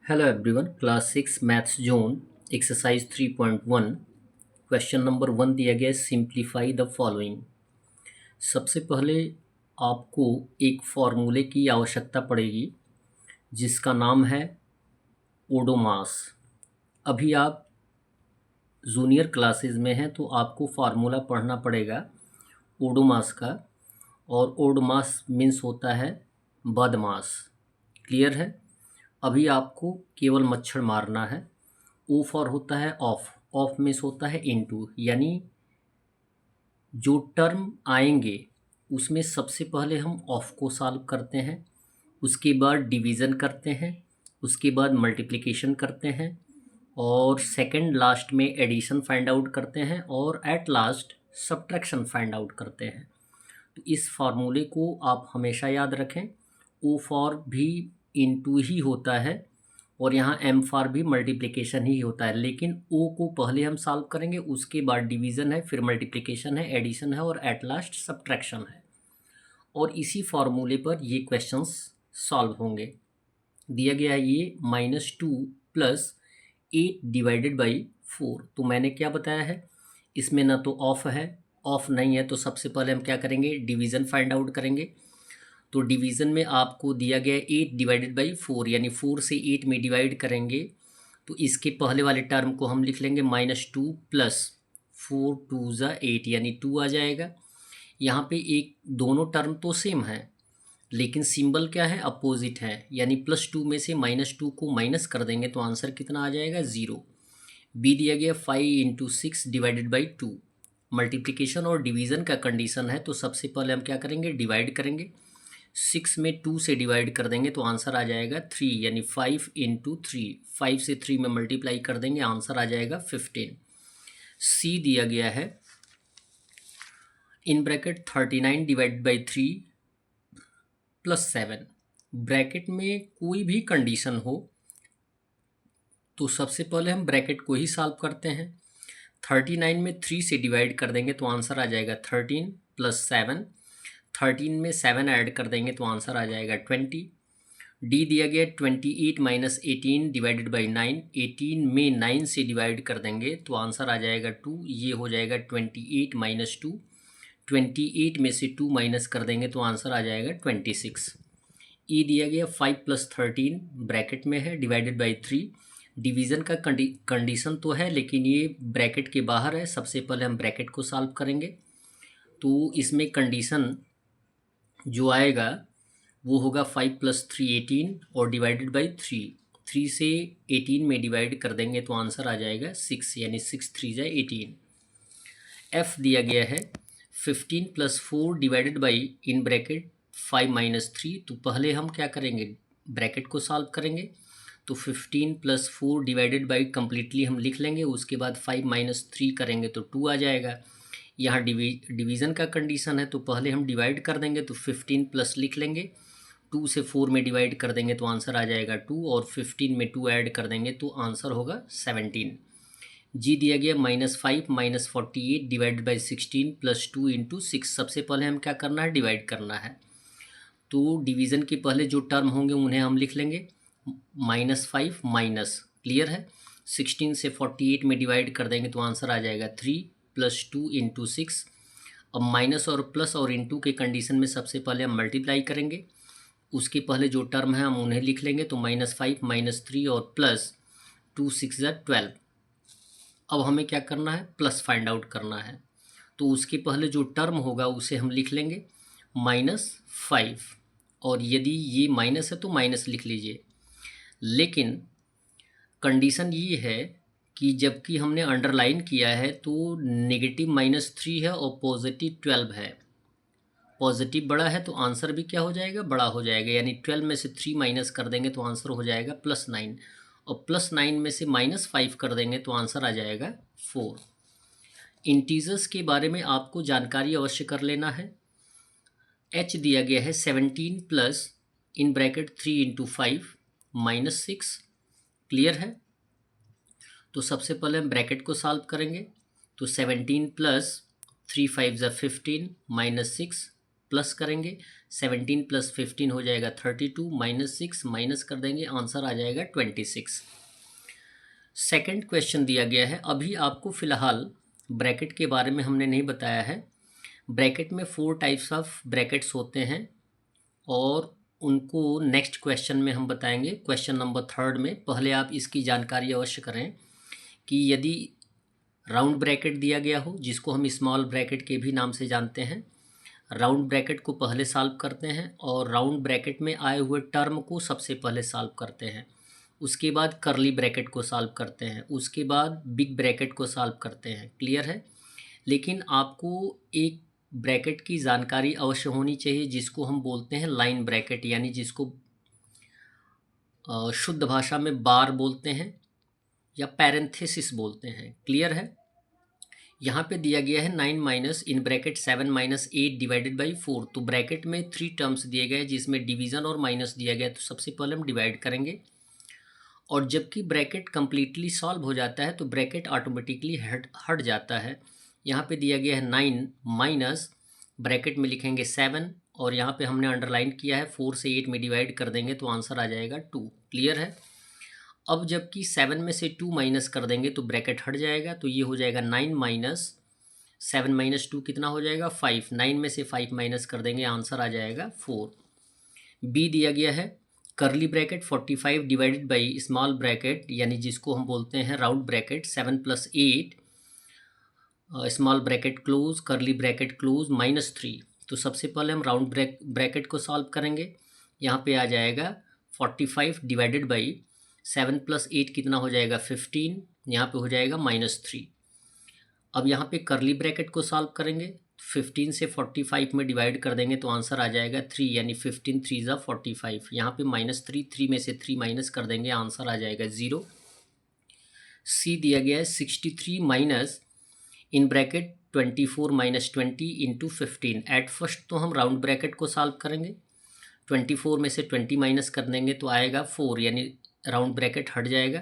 Hello everyone, class 6 maths zone exercise 3.1 question number 1 दिया गया है सिंप्लीफाई द फॉलोइंग। सबसे पहले आपको एक फार्मूले की आवश्यकता पड़ेगी जिसका नाम है ओडोमास। अभी आप जूनियर क्लासेस में हैं तो आपको फार्मूला पढ़ना पड़ेगा ओडोमास का, और ओडोमास मीन्स होता है बदमाश। क्लियर है? अभी आपको केवल मच्छर मारना है। ओ फॉर होता है ऑफ, ऑफ मीन्स होता है इनटू, यानी जो टर्म आएंगे उसमें सबसे पहले हम ऑफ को सॉल्व करते हैं, उसके बाद डिवीज़न करते हैं, उसके बाद मल्टीप्लिकेशन करते हैं, और सेकंड लास्ट में एडिशन फाइंड आउट करते हैं, और at last subtraction find out करते हैं। तो इस फार्मूले को आप हमेशा याद रखें। ओ फॉर भी इनटू ही होता है और यहाँ एम फॉर भी मल्टीप्लिकेशन ही होता है, लेकिन ओ को पहले हम सॉल्व करेंगे, उसके बाद डिवीज़न है, फिर मल्टीप्लिकेशन है, एडिशन है और एट लास्ट सब्ट्रैक्शन है। और इसी फार्मूले पर ये क्वेश्चंस सॉल्व होंगे। दिया गया है ये -2 प्लस 8 डिवाइडेड बाई 4। तो मैंने क्या बताया है, इसमें ना तो ऑफ है, ऑफ नहीं है, तो सबसे पहले हम क्या करेंगे, डिवीज़न फाइंड आउट करेंगे। तो डिवीज़न में आपको दिया गया है 8 डिवाइडेड बाई 4, यानी 4 से 8 में डिवाइड करेंगे तो इसके पहले वाले टर्म को हम लिख लेंगे -2 प्लस 4 2 ज़ा 8, यानी 2 आ जाएगा। यहाँ पे एक दोनों टर्म तो सेम है लेकिन सिंबल क्या है, अपोजिट है, यानी +2 में से -2 को माइनस कर देंगे तो आंसर कितना आ जाएगा, 0। बी दिया गया 5 × 6 डिवाइडेड बाई 2। मल्टीप्लिकेशन और डिवीज़न का कंडीशन है तो सबसे पहले हम क्या करेंगे, डिवाइड करेंगे। 6 में 2 से डिवाइड कर देंगे तो आंसर आ जाएगा 3, यानी 5 × 3। 5 से 3 में मल्टीप्लाई कर देंगे, आंसर आ जाएगा 15। सी दिया गया है in bracket 39 divide by 3 plus 7। Bracket में कोई भी कंडीशन हो तो सबसे पहले हम ब्रैकेट को ही सॉल्व करते हैं। 39 में 3 से डिवाइड कर देंगे तो आंसर आ जाएगा 13 प्लस 7। 13 में 7 ऐड कर देंगे तो आंसर आ जाएगा 20। डी दिया गया 28 माइनस 18 डिवाइडेड बाई 9। 18 में 9 से डिवाइड कर देंगे तो आंसर आ जाएगा 2, ये हो जाएगा 28 माइनस 2। 28 में से 2 माइनस कर देंगे तो आंसर आ जाएगा 26। ई दिया गया 5 प्लस 13 ब्रैकेट में है डिवाइडेड बाई 3। डिवीज़न का कंडीशन तो है लेकिन ये ब्रैकेट के बाहर है, सबसे पहले हम ब्रैकेट को सॉल्व करेंगे। तो इसमें कंडीशन जो आएगा वो होगा 5 प्लस 3 18 और डिवाइडेड बाई 3। 3 से 18 में डिवाइड कर देंगे तो आंसर आ जाएगा 6, यानी 6 3 × 18। एफ दिया गया है 15 plus 4 divided by in bracket 5 minus 3। तो पहले हम क्या करेंगे, ब्रैकेट को सॉल्व करेंगे। तो 15 प्लस 4 डिवाइडेड बाई कम्प्लीटली हम लिख लेंगे, उसके बाद 5 माइनस 3 करेंगे तो 2 आ जाएगा। यहाँ डिवीज़न का कंडीशन है तो पहले हम डिवाइड कर देंगे, तो 15 प्लस लिख लेंगे, 2 से 4 में डिवाइड कर देंगे तो आंसर आ जाएगा 2, और 15 में 2 ऐड कर देंगे तो आंसर होगा 17। जी दिया गया -5 माइनस 48 डिवाइडेड बाई 16 प्लस 2 × 6। सबसे पहले हम क्या करना है, डिवाइड करना है। तो डिवीज़न के पहले जो टर्म होंगे उन्हें हम लिख लेंगे, -5 माइनस, क्लियर है, 16 से 48 में डिवाइड कर देंगे तो आंसर आ जाएगा 3 प्लस 2 × 6। अब माइनस और प्लस और इनटू के कंडीशन में सबसे पहले हम मल्टीप्लाई करेंगे, उसके पहले जो टर्म है हम उन्हें लिख लेंगे। तो -5 माइनस 3 और प्लस 2 6 = 12। अब हमें क्या करना है, प्लस फाइंड आउट करना है। तो उसके पहले जो टर्म होगा उसे हम लिख लेंगे -5, और यदि ये माइनस है तो माइनस लिख लीजिए। लेकिन कंडीशन ये है कि जबकि हमने अंडरलाइन किया है तो नेगेटिव -3 है और पॉजिटिव 12 है। पॉजिटिव बड़ा है तो आंसर भी क्या हो जाएगा, बड़ा हो जाएगा, यानी 12 में से 3 माइनस कर देंगे तो आंसर हो जाएगा +9, और +9 में से -5 कर देंगे तो आंसर आ जाएगा 4। इंटीजर्स के बारे में आपको जानकारी अवश्य कर लेना है। एच दिया गया है 17 प्लस इन ब्रैकेट 3 × 5 -6, क्लियर है। तो सबसे पहले हम ब्रैकेट को सॉल्व करेंगे। तो 17 प्लस 3 5 = 15 -6 प्लस करेंगे, 17 + 15 हो जाएगा 32, -6 माइनस कर देंगे, आंसर आ जाएगा 26। सेकंड क्वेश्चन दिया गया है, अभी आपको फ़िलहाल ब्रैकेट के बारे में हमने नहीं बताया है। ब्रैकेट में 4 टाइप्स ऑफ ब्रैकेट्स होते हैं और उनको नेक्स्ट क्वेश्चन में हम बताएंगे, क्वेश्चन नंबर 3 में। पहले आप इसकी जानकारी अवश्य करें कि यदि राउंड ब्रैकेट दिया गया हो, जिसको हम स्मॉल ब्रैकेट के भी नाम से जानते हैं, राउंड ब्रैकेट को पहले सॉल्व करते हैं और राउंड ब्रैकेट में आए हुए टर्म को सबसे पहले सॉल्व करते हैं। उसके बाद कर्ली ब्रैकेट को सॉल्व करते हैं, उसके बाद बिग ब्रैकेट को सॉल्व करते हैं। क्लियर है? लेकिन आपको एक ब्रैकेट की जानकारी अवश्य होनी चाहिए जिसको हम बोलते हैं लाइन ब्रैकेट, यानी जिसको शुद्ध भाषा में बार बोलते हैं या पैरेंथेसिस बोलते हैं। क्लियर है? यहाँ पे दिया गया है 9 minus in bracket 7 minus 8 divided by 4। तो ब्रैकेट में 3 टर्म्स दिए गए जिसमें डिवीज़न और माइनस दिया गया, तो सबसे पहले हम डिवाइड करेंगे और जबकि ब्रैकेट कम्प्लीटली सॉल्व हो जाता है तो ब्रैकेट ऑटोमेटिकली हट जाता है। यहाँ पे दिया गया है 9 माइनस, ब्रैकेट में लिखेंगे 7 और यहाँ पे हमने अंडरलाइन किया है 4 से 8 में डिवाइड कर देंगे तो आंसर आ जाएगा 2। क्लियर है? अब जबकि 7 में से 2 माइनस कर देंगे तो ब्रैकेट हट जाएगा, तो ये हो जाएगा 9 माइनस 7 माइनस 2 कितना हो जाएगा 5। 9 में से 5 माइनस कर देंगे, आंसर आ जाएगा 4। बी दिया गया है curly bracket 45 divided by small bracket, यानी जिसको हम बोलते हैं round bracket 7 + 8 small bracket close curly bracket close -3। तो सबसे पहले हम राउंड ब्रैकेट को सॉल्व करेंगे। यहाँ पे आ जाएगा 45 डिवाइडेड बाई 7 + 8 कितना हो जाएगा 15, यहाँ पे हो जाएगा -3। अब यहाँ पे कर्ली ब्रैकेट को सॉल्व करेंगे, 15 से 45 में डिवाइड कर देंगे तो आंसर आ जाएगा 3, यानी 15 3 ज़ा 45। यहाँ पे -3, 3 में से 3 माइनस कर देंगे, आंसर आ जाएगा 0। सी दिया गया है 63 minus in bracket 24 minus 20 into 15। At first तो हम राउंड ब्रैकेट को सॉल्व करेंगे, 24 में से 20 माइनस कर देंगे तो आएगा 4, यानी राउंड ब्रैकेट हट जाएगा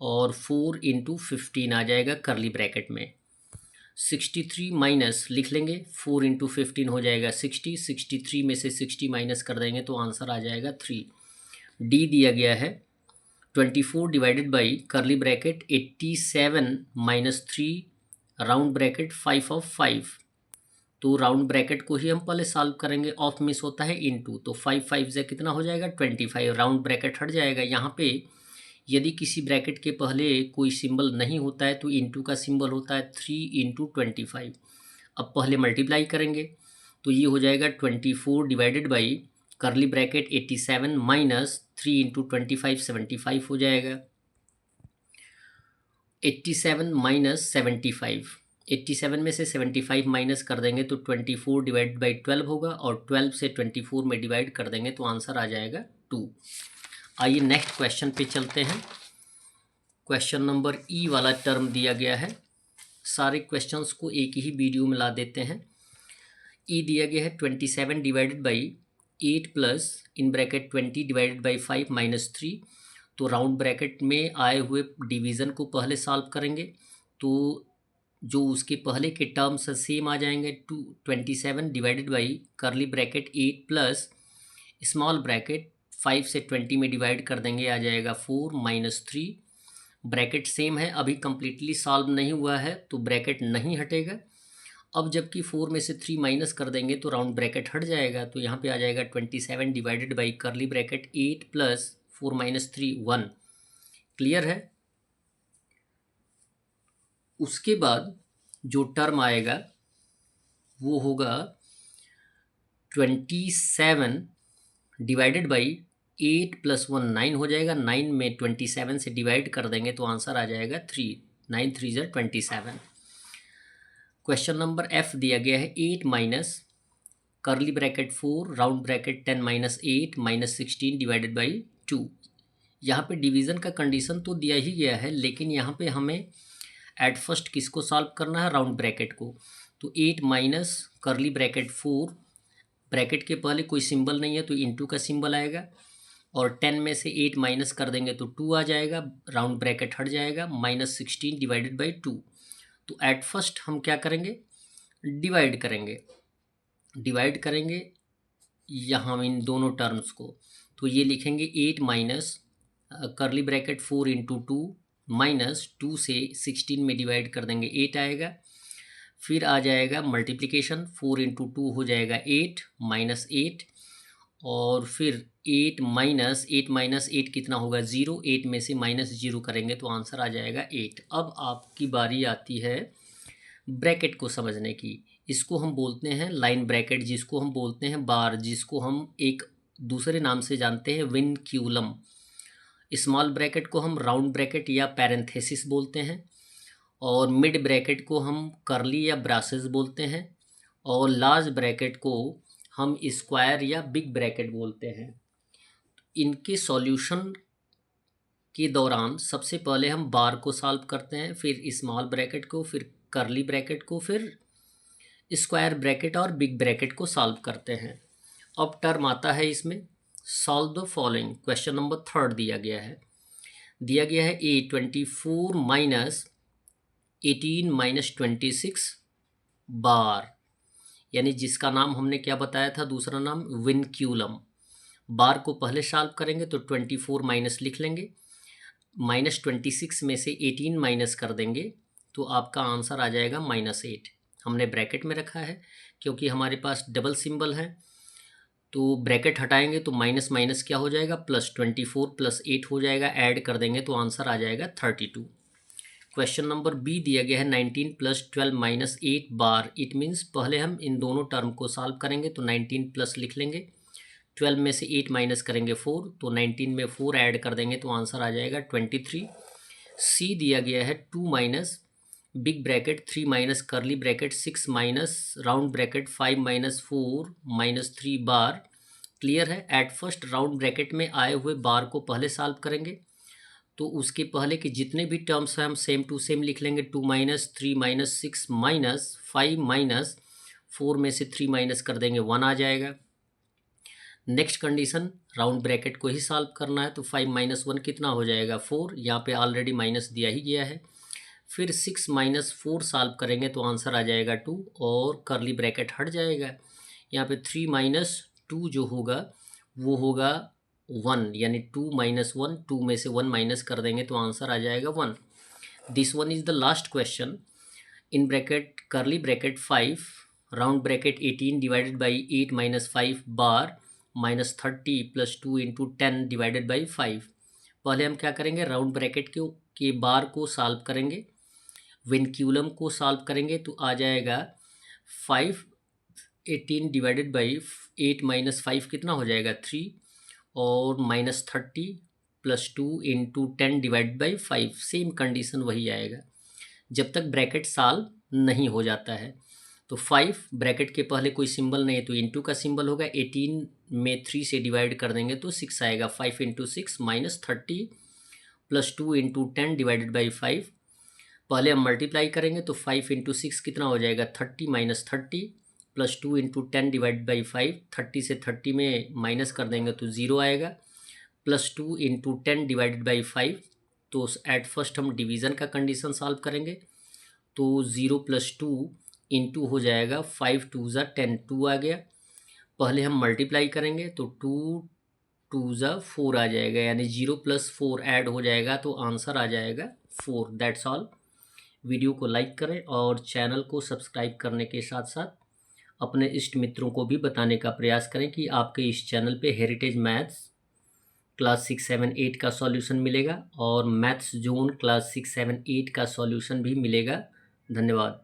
और 4 इंटू 15 आ जाएगा कर्ली ब्रैकेट में। 63 माइनस लिख लेंगे, 4 इंटू 15 हो जाएगा 60, 63 में से 60 माइनस कर देंगे तो आंसर आ जाएगा 3। डी दिया गया है 24 divided by curly bracket 87 minus 3 round bracket 5 of 5। तो राउंड ब्रैकेट को ही हम पहले सॉल्व करेंगे, ऑफ मिस होता है इनटू, तो 5 5 से कितना हो जाएगा 25, राउंड ब्रैकेट हट जाएगा। यहाँ पे यदि किसी ब्रैकेट के पहले कोई सिंबल नहीं होता है तो इनटू का सिंबल होता है 3 इंटू 25। अब पहले मल्टीप्लाई करेंगे तो ये हो जाएगा 24 divided by curly bracket 87 minus 3 into 25 75 हो जाएगा। 87 माइनस 75, 87 में से 75 माइनस कर देंगे तो 24 डिवाइड बाई 12 होगा और 12 से 24 में डिवाइड कर देंगे तो आंसर आ जाएगा 2। आइए नेक्स्ट क्वेश्चन पे चलते हैं। क्वेश्चन नंबर ई वाला टर्म दिया गया है, सारे क्वेश्चंस को एक ही वीडियो में ला देते हैं। ई दिया गया है 27 divided by 8 plus in bracket 20 divided by 5 minus 3। तो राउंड ब्रैकेट में आए हुए डिवीज़न को पहले सॉल्व करेंगे तो जो उसके पहले के टर्म्स सेम आ जाएंगे। 27 divided by curly bracket 8 plus small bracket 5 से 20 में डिवाइड कर देंगे, आ जाएगा 4 माइनस 3। ब्रैकेट सेम है, अभी कम्प्लीटली सॉल्व नहीं हुआ है तो ब्रैकेट नहीं हटेगा। अब जबकि 4 में से 3 माइनस कर देंगे तो राउंड ब्रैकेट हट जाएगा, तो यहाँ पे आ जाएगा 27 divided by curly bracket 8 plus 4 minus 3 1। Clear है? उसके बाद जो टर्म आएगा वो होगा 27 डिवाइडेड बाई 8 प्लस 1 9 हो जाएगा। 9 में 27 से डिवाइड कर देंगे तो आंसर आ जाएगा 3, 9 3 ज़ा 27। क्वेश्चन नंबर एफ दिया गया है 8 minus curly bracket 4 round bracket 10 minus 8 minus 16 divided by 2। यहाँ पे डिवीज़न का कंडीशन तो दिया ही गया है, लेकिन यहाँ पे हमें एट फर्स्ट किसको सॉल्व करना है, राउंड ब्रैकेट को। तो 8 माइनस कर्ली ब्रैकेट 4, ब्रैकेट के पहले कोई सिंबल नहीं है तो इनटू का सिंबल आएगा और 10 में से 8 माइनस कर देंगे तो 2 आ जाएगा, राउंड ब्रैकेट हट जाएगा, माइनस 16 डिवाइडेड बाई 2। तो एट फर्स्ट हम क्या करेंगे, डिवाइड करेंगे। डिवाइड करेंगे यहाँ इन दोनों टर्म्स को, तो ये लिखेंगे 8 माइनस करली ब्रैकेट 4 इंटू 2 माइनस 2 से 16 में डिवाइड कर देंगे 8 आएगा। फिर आ जाएगा मल्टीप्लिकेशन, 4 इंटू 2 हो जाएगा 8 माइनस 8, और फिर 8 माइनस 8 कितना होगा 0, 8 में से माइनस 0 करेंगे तो आंसर आ जाएगा 8। अब आपकी बारी आती है ब्रैकेट को समझने की। इसको हम बोलते हैं लाइन ब्रैकेट, जिसको हम बोलते हैं बार, जिसको हम एक दूसरे नाम से जानते हैं विनक्यूलम। स्मॉल ब्रैकेट को हम राउंड ब्रैकेट या पैरेंथेसिस बोलते हैं, और मिड ब्रैकेट को हम करली या ब्रासेस बोलते हैं, और लार्ज ब्रैकेट को हम स्क्वायर या बिग ब्रैकेट बोलते हैं। इनके सॉल्यूशन के दौरान सबसे पहले हम बार को सॉल्व करते हैं, फिर स्मॉल ब्रैकेट को, फिर करली ब्रैकेट को, फिर स्क्वायर ब्रैकेट और बिग ब्रैकेट को सॉल्व करते हैं। अब टर्म आता है इसमें, solve the following. Question number 3 दिया गया है A 24 माइनस 18 माइनस 26 बार, यानी जिसका नाम हमने क्या बताया था, दूसरा नाम विनक्यूलम। बार को पहले सॉल्व करेंगे तो 24 माइनस लिख लेंगे, माइनस 26 में से 18 माइनस कर देंगे तो आपका आंसर आ जाएगा -8। हमने ब्रैकेट में रखा है क्योंकि हमारे पास डबल सिंबल है, तो ब्रैकेट हटाएंगे तो माइनस माइनस क्या हो जाएगा, +24 + 8 हो जाएगा, ऐड कर देंगे तो आंसर आ जाएगा 32। क्वेश्चन नंबर बी दिया गया है 19 + 12 - 8 बार। इट मीन्स पहले हम इन दोनों टर्म को सॉल्व करेंगे तो 19 प्लस लिख लेंगे, 12 में से 8 माइनस करेंगे 4, तो 19 में 4 ऐड कर देंगे तो आंसर आ जाएगा 23। सी दिया गया है 2 माइनस बिग ब्रैकेट 3 माइनस करली bracket 6 minus round bracket 5 minus 4 minus 3 बार। क्लियर है। एट फर्स्ट राउंड ब्रैकेट में आए हुए बार को पहले सॉल्व करेंगे तो उसके पहले के जितने भी टर्म्स हैं हम सेम टू सेम लिख लेंगे। 2 माइनस 3 माइनस 6 माइनस 5 माइनस 4 में से 3 माइनस कर देंगे 1 आ जाएगा। नेक्स्ट कंडीशन, राउंड ब्रैकेट को ही सॉल्व करना है, तो 5 माइनस 1 कितना हो जाएगा 4, यहाँ पे ऑलरेडी माइनस दिया ही गया है। फिर 6 माइनस 4 सॉल्व करेंगे तो आंसर आ जाएगा 2, और करली ब्रैकेट हट जाएगा। यहाँ पे 3 माइनस 2 जो होगा वो होगा 1, यानी 2 माइनस 1, 2 में से 1 माइनस कर देंगे तो आंसर आ जाएगा 1। This one is the last question. In bracket करली bracket 5 round bracket 18 divided by 8 minus 5 bar -30 + 2 into 10 divided by 5। पहले हम क्या करेंगे, राउंड ब्रैकेट के बार को सॉल्व करेंगे, विनक्यूलम को सॉल्व करेंगे तो आ जाएगा 5, 18 डिवाइडेड बाई 8 माइनस 5 कितना हो जाएगा 3, और -30 + 2 into 10 divide by 5। Same condition वही आएगा जब तक ब्रैकेट सॉल्व नहीं हो जाता है। तो 5 ब्रैकेट के पहले कोई सिंबल नहीं है तो इंटू का सिंबल होगा, 18 में 3 से डिवाइड कर देंगे तो 6 आएगा। 5 इंटू 6 -30 + 2 इंटू 10 डिवाइडेड बाई 5। पहले हम मल्टीप्लाई करेंगे तो 5 इंटू 6 कितना हो जाएगा 30 -30 + 2 इंटू 10 डिवाइड बाई 5। 30 से 30 में माइनस कर देंगे तो 0 आएगा, +2 इंटू 10 डिवाइडेड बाई 5। तो एट फर्स्ट हम डिवीज़न का कंडीशन सॉल्व करेंगे तो 0 + 2 इंटू हो जाएगा 5 2 ज़ा 10, 2 आ गया। पहले हम मल्टीप्लाई करेंगे तो 2 2 ज़ा 4 आ जाएगा, यानी 0 + 4 ऐड हो जाएगा तो आंसर आ जाएगा 4। That's all. वीडियो को लाइक करें और चैनल को सब्सक्राइब करने के साथ साथ अपने इष्ट मित्रों को भी बताने का प्रयास करें कि आपके इस चैनल पे हेरिटेज मैथ्स क्लास 6, 7, 8 का सॉल्यूशन मिलेगा और मैथ्स जोन क्लास 6, 7, 8 का सॉल्यूशन भी मिलेगा। धन्यवाद।